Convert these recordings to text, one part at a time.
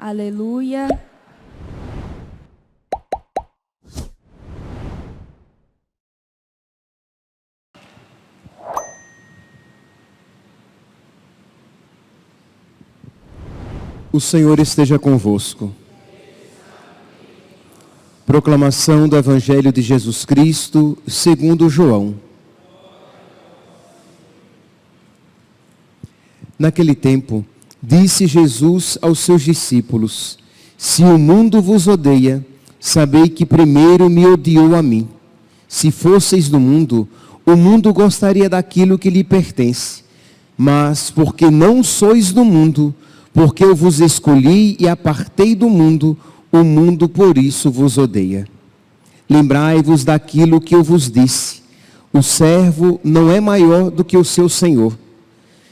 Aleluia. O Senhor esteja convosco. Proclamação do Evangelho de Jesus Cristo, segundo João. Naquele tempo, disse Jesus aos seus discípulos: se o mundo vos odeia, sabei que primeiro me odiou a mim. Se fosseis do mundo, o mundo gostaria daquilo que lhe pertence. Mas porque não sois do mundo, porque eu vos escolhi e apartei do mundo, o mundo por isso vos odeia. Lembrai-vos daquilo que eu vos disse: o servo não é maior do que o seu senhor.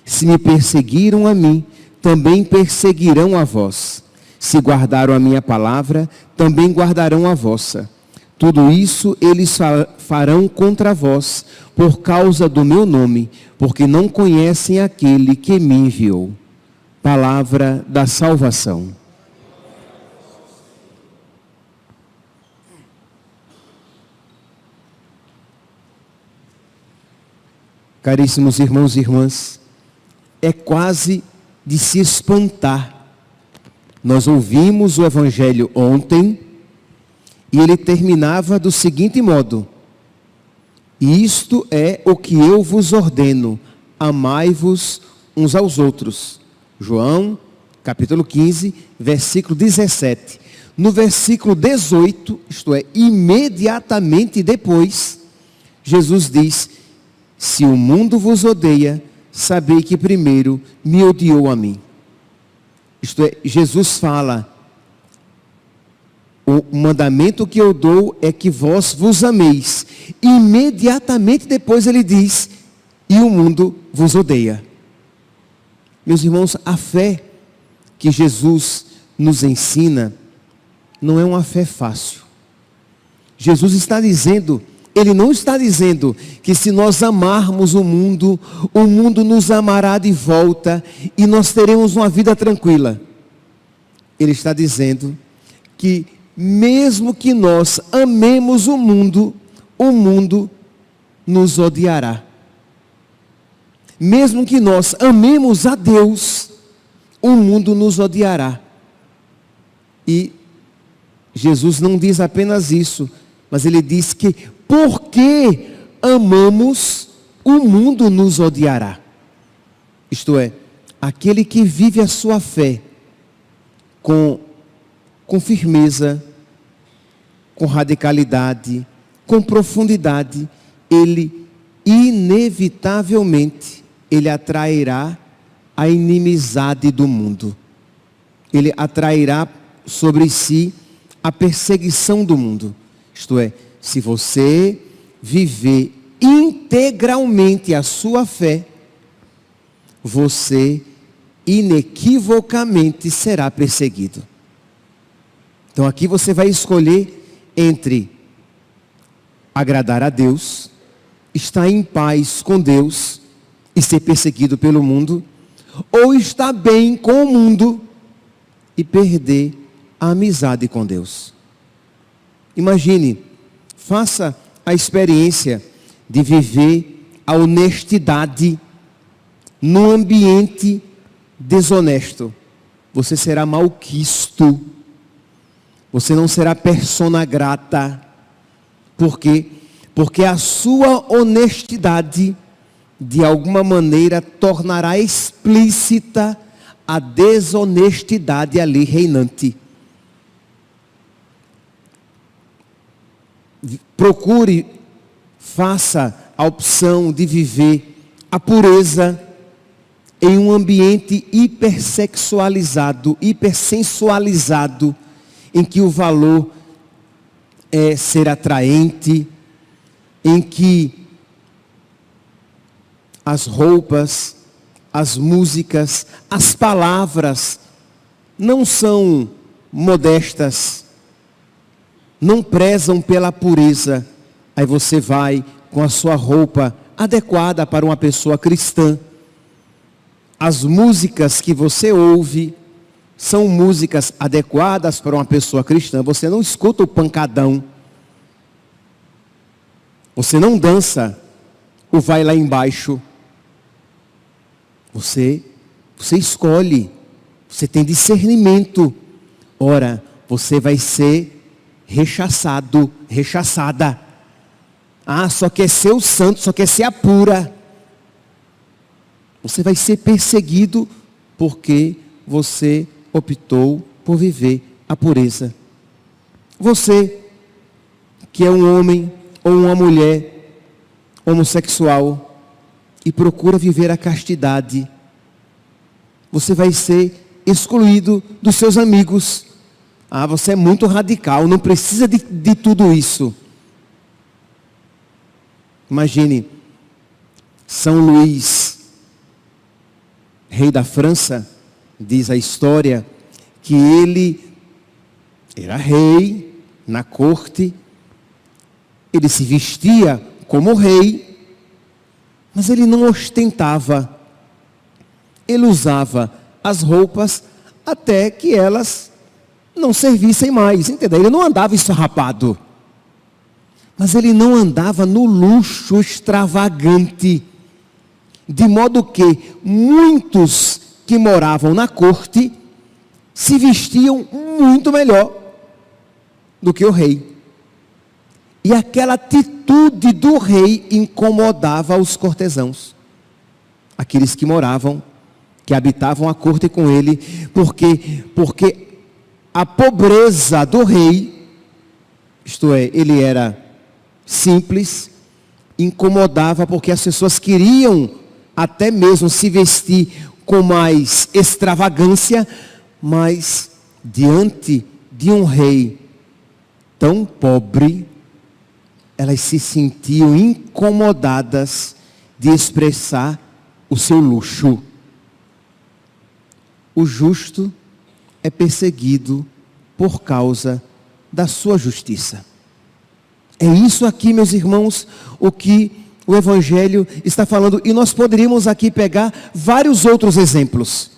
Se me perseguiram a mim, também perseguirão a vós. Se guardaram a minha palavra, também guardarão a vossa. Tudo isso eles farão contra vós, por causa do meu nome, porque não conhecem aquele que me enviou. Palavra da salvação. Caríssimos irmãos e irmãs, é quase de se espantar. Nós ouvimos o Evangelho ontem e ele terminava do seguinte modo: isto é o que eu vos ordeno, amai-vos uns aos outros. João, capítulo 15, versículo 17. No versículo 18, isto é, imediatamente depois, Jesus diz: se o mundo vos odeia, sabei que primeiro me odiou a mim. Isto é, Jesus fala: o mandamento que eu dou é que vós vos ameis. Imediatamente depois ele diz: e o mundo vos odeia. Meus irmãos, a fé que Jesus nos ensina não é uma fé fácil. Jesus está dizendo, ele não está dizendo que se nós amarmos o mundo nos amará de volta e nós teremos uma vida tranquila. Ele está dizendo que mesmo que nós amemos o mundo nos odiará. Mesmo que nós amemos a Deus, o mundo nos odiará. E Jesus não diz apenas isso, mas ele diz que porque amamos, o mundo nos odiará. Isto é, aquele que vive a sua fé com firmeza, com radicalidade, com profundidade, ele inevitavelmente atrairá a inimizade do mundo. Ele atrairá sobre si a perseguição do mundo. Isto é, se você viver integralmente a sua fé, você inequivocamente será perseguido. Então aqui você vai escolher entre agradar a Deus, estar em paz com Deus e ser perseguido pelo mundo, ou estar bem com o mundo e perder a amizade com Deus. Imagine, faça a experiência de viver a honestidade num ambiente desonesto. Você será malquisto. Você não será persona grata. Por quê? Porque a sua honestidade, de alguma maneira, tornará explícita a desonestidade ali reinante. Procure, faça a opção de viver a pureza em um ambiente hipersexualizado, hipersensualizado, em que o valor é ser atraente, em que as roupas, as músicas, as palavras não são modestas, não prezam pela pureza. Aí você vai com a sua roupa adequada para uma pessoa cristã. As músicas que você ouve, são músicas adequadas para uma pessoa cristã. Você não escuta o pancadão. Você não dança o vai lá embaixo. Você escolhe. Você tem discernimento. Ora, você vai ser rechaçado, rechaçada. Ah, só quer ser o santo, só quer ser a pura. Você vai ser perseguido porque você optou por viver a pureza. Você, que é um homem ou uma mulher homossexual e procura viver a castidade, você vai ser excluído dos seus amigos. Ah, você é muito radical, não precisa de tudo isso. Imagine, São Luís, rei da França, diz a história, que ele era rei na corte, ele se vestia como rei, mas ele não ostentava. Ele usava as roupas até que elas não servissem mais, entendeu? Ele não andava esfarrapado, mas ele não andava no luxo extravagante, de modo que muitos que moravam na corte se vestiam muito melhor do que o rei. E aquela atitude do rei incomodava os cortesãos, aqueles que moravam, que habitavam a corte com ele, porque a pobreza do rei, isto é, ele era simples, incomodava, porque as pessoas queriam até mesmo se vestir com mais extravagância, mas diante de um rei tão pobre, elas se sentiam incomodadas de expressar o seu luxo. O justo é perseguido por causa da sua justiça. É isso aqui, meus irmãos, o que o Evangelho está falando. E nós poderíamos aqui pegar vários outros exemplos.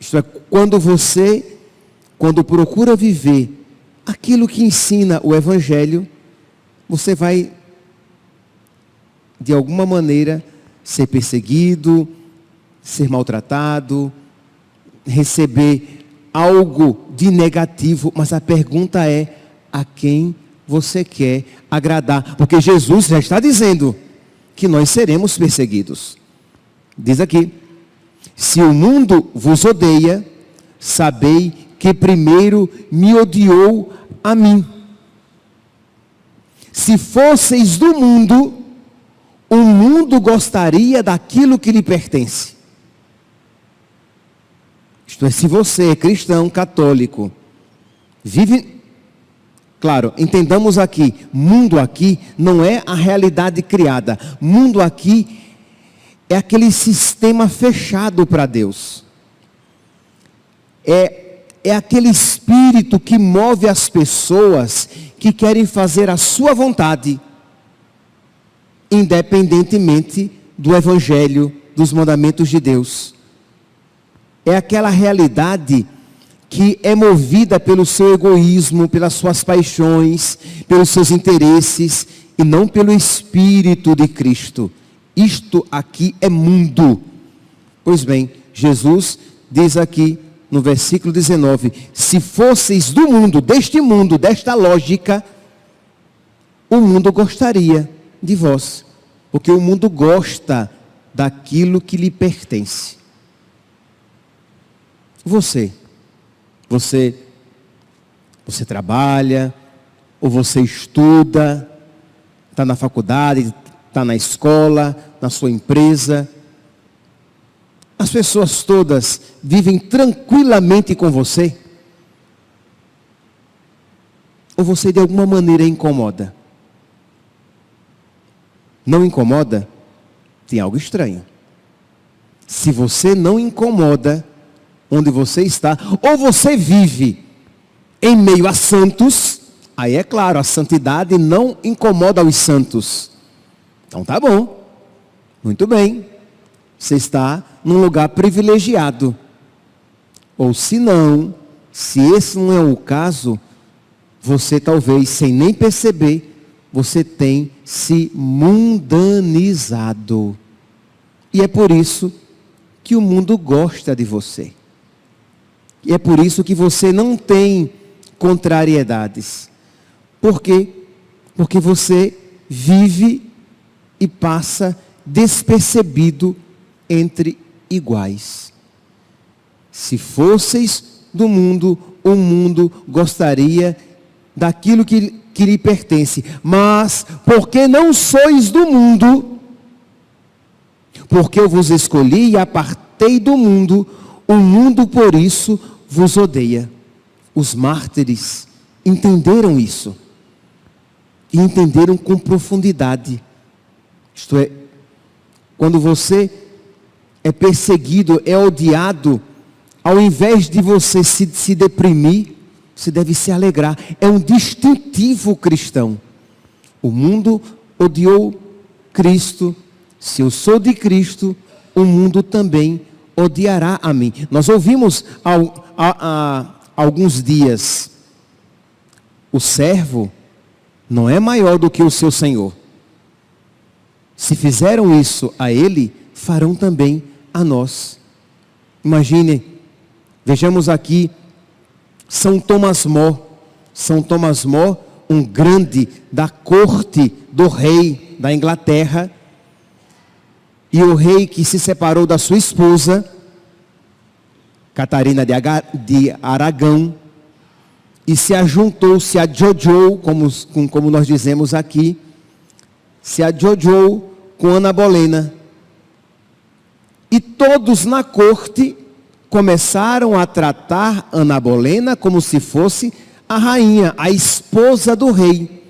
Isto é, quando procura viver aquilo que ensina o Evangelho, você vai, de alguma maneira, ser perseguido, ser maltratado, receber algo de negativo, mas a pergunta é: a quem você quer agradar? Porque Jesus já está dizendo que nós seremos perseguidos. Diz aqui: se o mundo vos odeia, sabei que primeiro me odiou a mim. Se fosseis do mundo, o mundo gostaria daquilo que lhe pertence. Isto é, se você é cristão, católico, vive... Claro, entendamos aqui, mundo aqui não é a realidade criada. Mundo aqui é aquele sistema fechado para Deus. É aquele espírito que move as pessoas que querem fazer a sua vontade, independentemente do Evangelho, dos mandamentos de Deus. É aquela realidade que é movida pelo seu egoísmo, pelas suas paixões, pelos seus interesses, e não pelo Espírito de Cristo. Isto aqui é mundo. Pois bem, Jesus diz aqui no versículo 19: se fosseis do mundo, deste mundo, desta lógica, o mundo gostaria de vós, porque o mundo gosta daquilo que lhe pertence. Você trabalha, ou você estuda, está na faculdade, está na escola, na sua empresa. As pessoas todas vivem tranquilamente com você? Ou você de alguma maneira incomoda? Não incomoda? Tem algo estranho. Se você não incomoda onde você está, ou você vive em meio a santos, aí é claro, a santidade não incomoda os santos. Então tá bom, muito bem, você está num lugar privilegiado. Ou se não, se esse não é o caso, você talvez, sem nem perceber, você tem se mundanizado. E é por isso que o mundo gosta de você. E é por isso que você não tem contrariedades. Por quê? Porque você vive e passa despercebido entre iguais. Se fosseis do mundo, o mundo gostaria daquilo que lhe pertence. Mas, porque não sois do mundo, porque eu vos escolhi e apartei do mundo, o mundo por isso vos odeia. Os mártires entenderam isso. E entenderam com profundidade. Isto é, quando você é perseguido, é odiado, ao invés de você se deprimir, você deve se alegrar. É um distintivo cristão. O mundo odiou Cristo. Se eu sou de Cristo, o mundo também odiará a mim. Nós ouvimos há alguns dias, o servo não é maior do que o seu senhor. Se fizeram isso a ele, farão também a nós. Imagine, vejamos aqui São Tomás More. São Tomás More, um grande da corte do rei da Inglaterra. E o rei que se separou da sua esposa, Catarina de Aragão, e se ajuntou-se a Jojo, como nós dizemos aqui, se ajojou com Ana Bolena. E todos na corte começaram a tratar Ana Bolena como se fosse a rainha, a esposa do rei.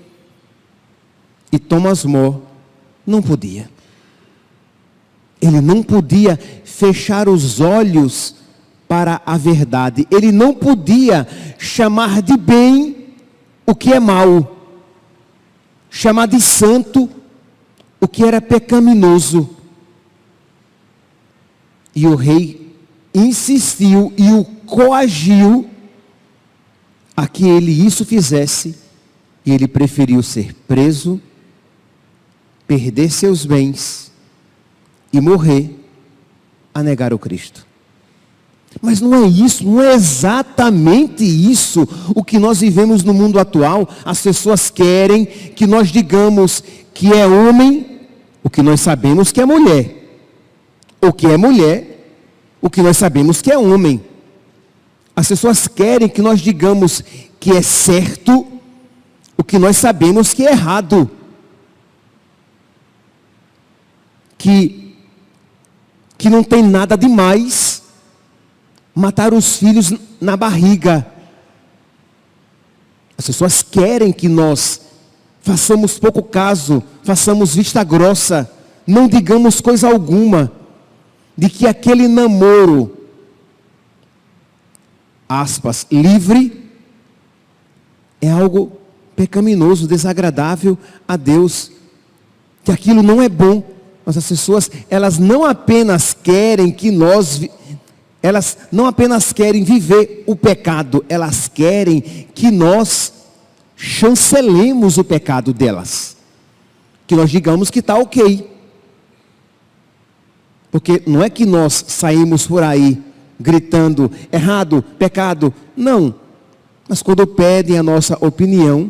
E Tomás More não podia. Ele não podia fechar os olhos para a verdade. Ele não podia chamar de bem o que é mal. Chamar de santo o que era pecaminoso. E o rei insistiu e o coagiu a que ele isso fizesse. E ele preferiu ser preso, perder seus bens e morrer a negar o Cristo. Mas não é isso, não é exatamente isso o que nós vivemos no mundo atual. As pessoas querem que nós digamos que é homem o que nós sabemos que é mulher. O que é mulher, o que nós sabemos que é homem. As pessoas querem que nós digamos que é certo o que nós sabemos que é errado. Que não tem nada demais matar os filhos na barriga. As pessoas querem que nós façamos pouco caso, façamos vista grossa, não digamos coisa alguma, de que aquele namoro, aspas, livre, é algo pecaminoso, desagradável a Deus, que aquilo não é bom. Mas as pessoas, elas não apenas querem elas não apenas querem viver o pecado, elas querem que nós chancelemos o pecado delas. Que nós digamos que está ok. Porque não é que nós saímos por aí gritando, errado, pecado. Não. Mas quando pedem a nossa opinião,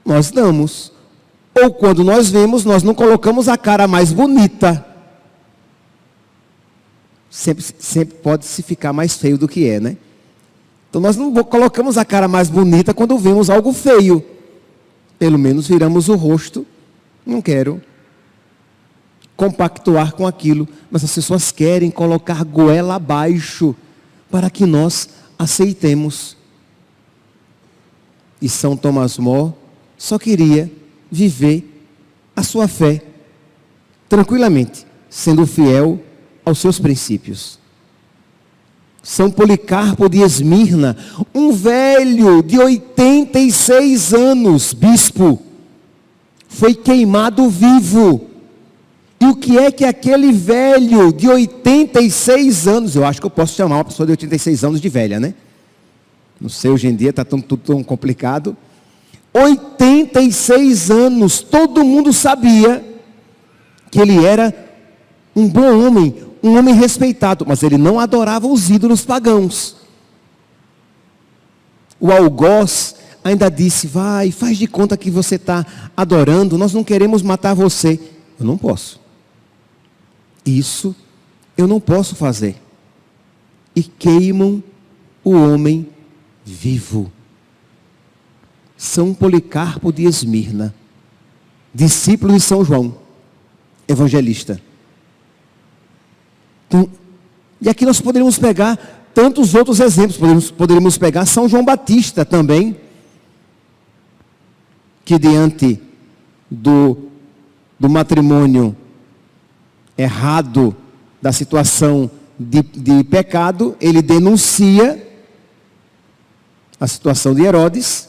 nós damos. Ou quando nós vemos, nós não colocamos a cara mais bonita. Sempre pode se ficar mais feio do que é, né? Então nós não colocamos a cara mais bonita quando vemos algo feio. Pelo menos viramos o rosto. Não quero compactuar com aquilo. Mas as pessoas querem colocar goela abaixo para que nós aceitemos. E São Tomás More só queria viver a sua fé tranquilamente, sendo fiel aos seus princípios. São Policarpo de Esmirna, um velho de 86 anos, bispo, foi queimado vivo. E o que é que aquele velho de 86 anos, eu acho que eu posso chamar uma pessoa de 86 anos de velha, né? Não sei, hoje em dia está tudo tão complicado. 86 anos, todo mundo sabia que ele era um bom homem, um homem respeitado, mas ele não adorava os ídolos pagãos. O algoz ainda disse: vai, faz de conta que você está adorando, nós não queremos matar você. Eu não posso. Isso eu não posso fazer. E queimam o homem vivo. São Policarpo de Esmirna, discípulo de São João, evangelista. Então, e aqui nós poderíamos pegar tantos outros exemplos. Poderíamos pegar São João Batista também, que diante do matrimônio errado, da situação de pecado, ele denuncia a situação de Herodes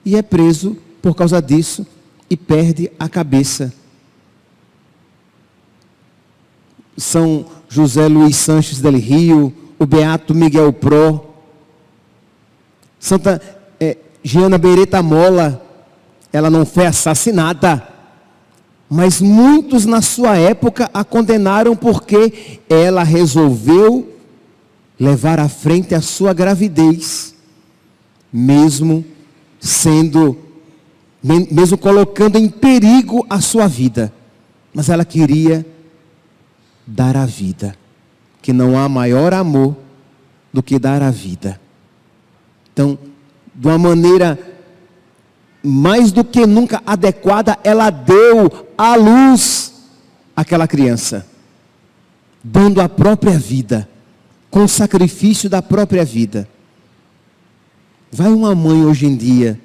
e é preso por causa disso e perde a cabeça. São José Luiz Sanches del Rio, o beato Miguel Pro, Santa Giana Beretta Molla, ela não foi assassinada, mas muitos na sua época a condenaram porque ela resolveu levar à frente a sua gravidez, mesmo colocando em perigo a sua vida. Mas ela queria dar a vida, que não há maior amor do que dar a vida. Então, de uma maneira mais do que nunca adequada, ela deu à luz aquela criança, dando a própria vida, com o sacrifício da própria vida. Vai uma mãe hoje em dia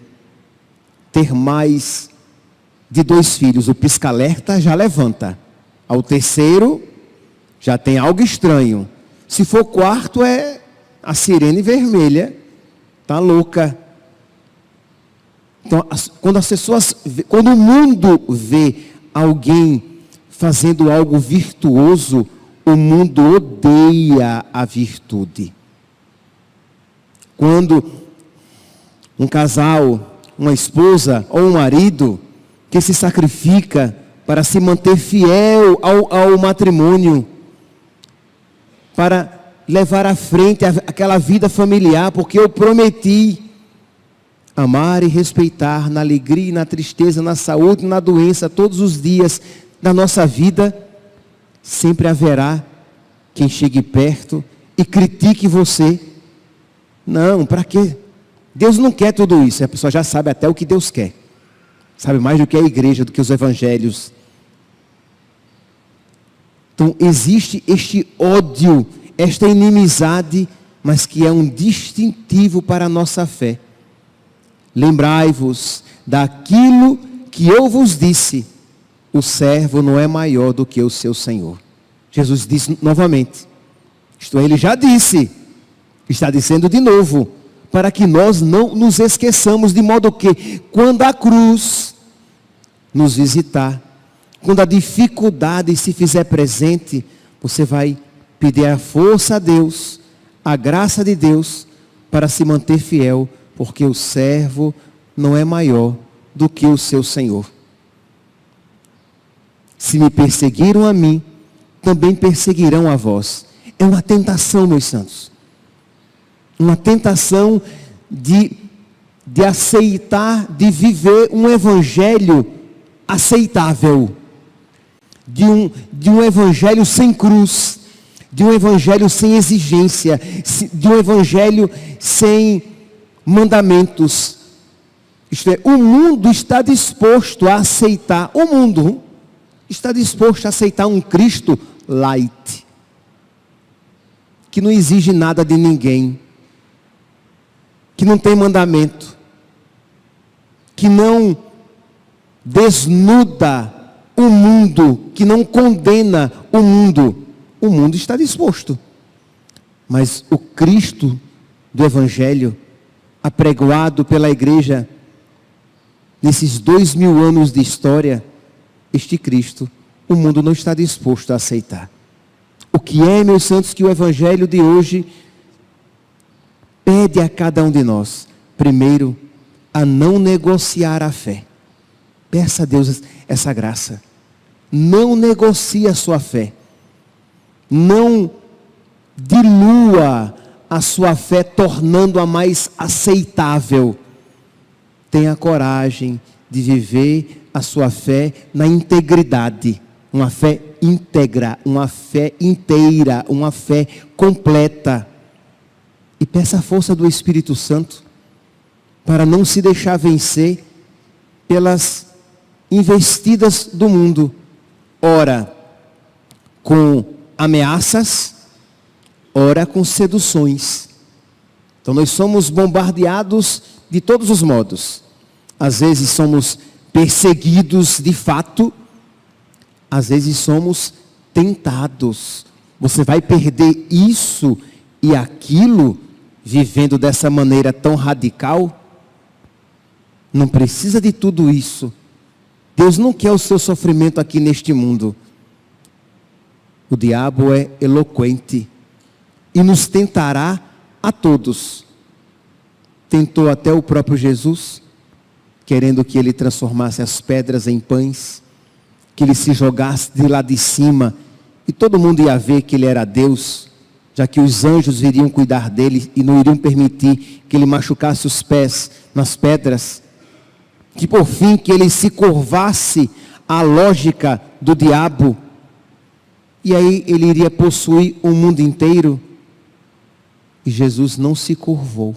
ter mais de 2 filhos, o pisca-alerta já levanta. Ao terceiro, já tem algo estranho. Se for 4, é a sirene vermelha, tá louca. Então, quando o mundo vê alguém fazendo algo virtuoso, o mundo odeia a virtude. Quando um casal, uma esposa ou um marido que se sacrifica para se manter fiel ao matrimônio, para levar à frente aquela vida familiar, porque eu prometi amar e respeitar na alegria e na tristeza, na saúde e na doença, todos os dias da nossa vida, sempre haverá quem chegue perto e critique você. Não, para quê? Deus não quer tudo isso. A pessoa já sabe até o que Deus quer. Sabe mais do que a igreja, do que os evangelhos. Então existe este ódio, esta inimizade, mas que é um distintivo para a nossa fé. Lembrai-vos daquilo que eu vos disse: o servo não é maior do que o seu senhor. Jesus disse novamente, isto é, ele já disse, está dizendo de novo, para que nós não nos esqueçamos, de modo que quando a cruz nos visitar, quando a dificuldade se fizer presente, você vai pedir a força a Deus, a graça de Deus, para se manter fiel, porque o servo não é maior do que o seu senhor. Se me perseguiram a mim, também perseguirão a vós. É uma tentação, meus santos. Uma tentação de aceitar, de viver um evangelho aceitável. De um evangelho sem cruz. De um evangelho sem exigência. De um evangelho sem mandamentos. Isto é, o mundo está disposto a aceitar. O mundo está disposto a aceitar um Cristo light. Que não exige nada de ninguém. Que não tem mandamento. Que não desnuda o mundo. Que não condena o mundo. O mundo está disposto. Mas o Cristo do Evangelho, apregoado pela igreja, nesses 2000 anos de história, este Cristo o mundo não está disposto a aceitar. O que é, meus santos, que o Evangelho de hoje pede a cada um de nós? Primeiro, a não negociar a fé. Peça a Deus essa graça. Não negocie a sua fé. Não dilua a sua fé, tornando-a mais aceitável. Tenha coragem de viver a sua fé na integridade. Uma fé íntegra, uma fé inteira, uma fé completa. E peça a força do Espírito Santo para não se deixar vencer pelas investidas do mundo. Ora com ameaças, ora com seduções. Então nós somos bombardeados de todos os modos. Às vezes somos perseguidos de fato, às vezes somos tentados. Você vai perder isso e aquilo vivendo dessa maneira tão radical? Não precisa de tudo isso. Deus não quer o seu sofrimento aqui neste mundo. O diabo é eloquente e nos tentará a todos. Tentou até o próprio Jesus, querendo que ele transformasse as pedras em pães, que ele se jogasse de lá de cima e todo mundo ia ver que ele era Deus, já que os anjos iriam cuidar dele e não iriam permitir que ele machucasse os pés nas pedras. Que por fim que ele se curvasse à lógica do diabo, e aí ele iria possuir o mundo inteiro. E Jesus não se curvou,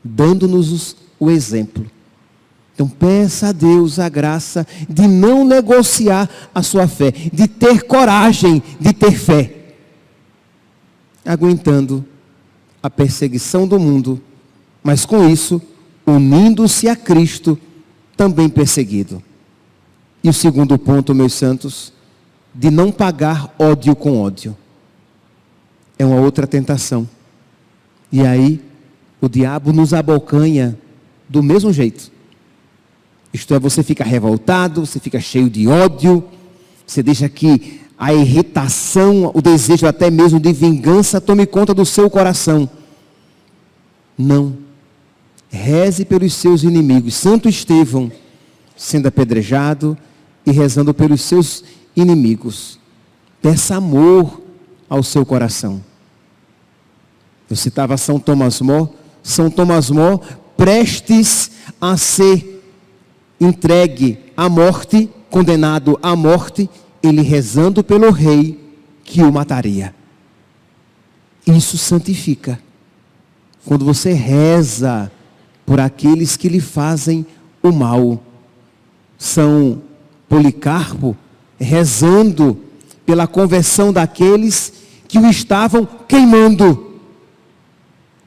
dando-nos o exemplo. Então peça a Deus a graça de não negociar a sua fé, de ter coragem de ter fé, aguentando a perseguição do mundo, mas com isso, unindo-se a Cristo, também perseguido. E o segundo ponto, meus santos, de não pagar ódio com ódio. É uma outra tentação. E aí, o diabo nos abocanha do mesmo jeito. Isto é, você fica revoltado, você fica cheio de ódio, você deixa que a irritação, o desejo até mesmo de vingança tome conta do seu coração. Não. Reze pelos seus inimigos. Santo Estevão, sendo apedrejado e rezando pelos seus inimigos. Peça amor ao seu coração. Eu citava São Tomás More. São Tomás More, prestes a ser entregue à morte, condenado à morte, ele rezando pelo rei que o mataria. Isso santifica. Quando você reza por aqueles que lhe fazem o mal. São Policarpo rezando pela conversão daqueles que o estavam queimando.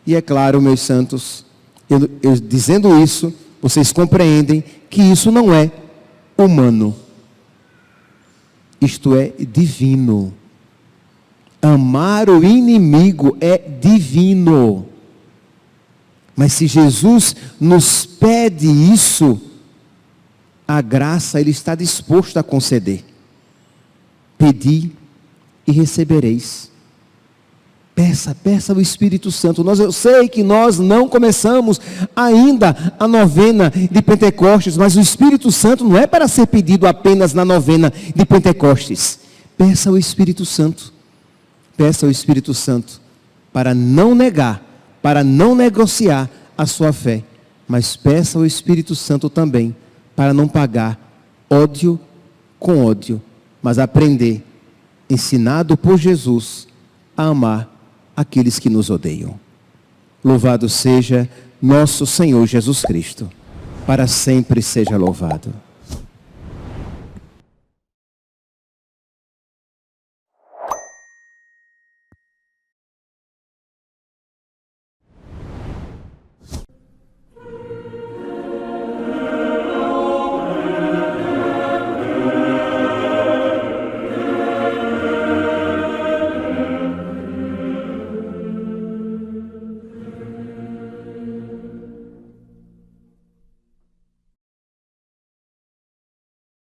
E é claro, meus santos, eu dizendo isso, vocês compreendem que isso não é humano. Isto é divino. Amar o inimigo é divino. Mas se Jesus nos pede isso, a graça Ele está disposto a conceder. Pedi e recebereis. Peça ao Espírito Santo. Eu sei que nós não começamos ainda a novena de Pentecostes, mas o Espírito Santo não é para ser pedido apenas na novena de Pentecostes. Peça ao Espírito Santo. Peça ao Espírito Santo para não negar, para não negociar a sua fé, mas peça ao Espírito Santo também para não pagar ódio com ódio, mas aprender, ensinado por Jesus, a amar aqueles que nos odeiam. Louvado seja nosso Senhor Jesus Cristo, para sempre seja louvado.